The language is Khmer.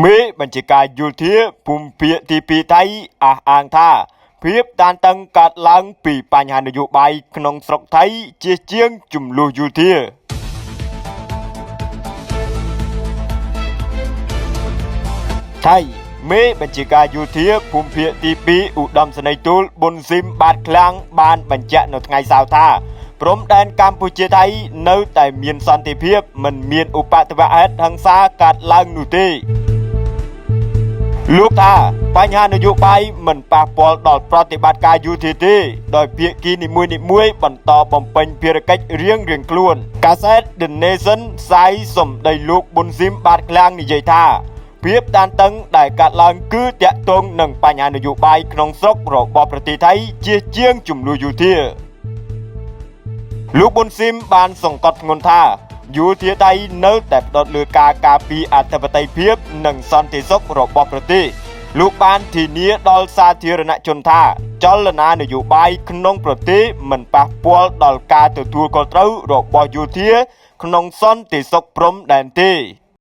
មេបញ្ជាការយោធាភូមិភាគទី2ថៃអះអាងថាភាពតានតឹងកើតឡើងពីបញ្ហានយោបាយក្នុងស្រុកថៃជាជាងចំនួនយោធាថៃមេបញ្ជាការយោធាភូមិភាគទី2ឧត្តមសេនីយ៍ទូលប៊ុនស៊ីមបាតខ្លាំងបានបញ្ជាក់នៅថ្ងៃសៅរ៍ថាព្រំដែនកម្ពុជាថៃនៅតែមានសន្តិភាពមិនមានឧបទ្ទវហេតុហិង្សាកើតឡើងនោះទេលោកថាបញ្ហានយោបាយមិនប៉ះពាល់ដល់ប្រតិបត្តិការយោធាទេដោយភាគីនីមួយៗបន្តបំពេញភារកិច្ចរៀងៗខ្លួនកាសែត The Nation ផ្សាយសម្ដីលោកប៊ុនស៊ីមបាតខ្លាំងនិយាយថាភាពតានតឹងដែលកើតឡើងគឺតាក់ទងនឹងបញ្ហានយោបាយក្នុងស្រុករបស់ប្រទេសថៃជាជាងចំនួនយោធាលោកប៊ុនស៊ីមបានសង្កត់ធ្ងន់ថាយោធាថៃនៅតែផ្ដោតលើការការពារអធិបតេយ្យភាពនិងសន្តិសុខរបស់ប្រទេសលោកបានធានាដល់សាធារណជនថាចលនានយោបាយក្នុងប្រទេសមិនប៉ះពាល់ដល់ការទទួលខុសត្រូវរបស់យោធាក្នុងសន្តិសុខព្រំដែនទេ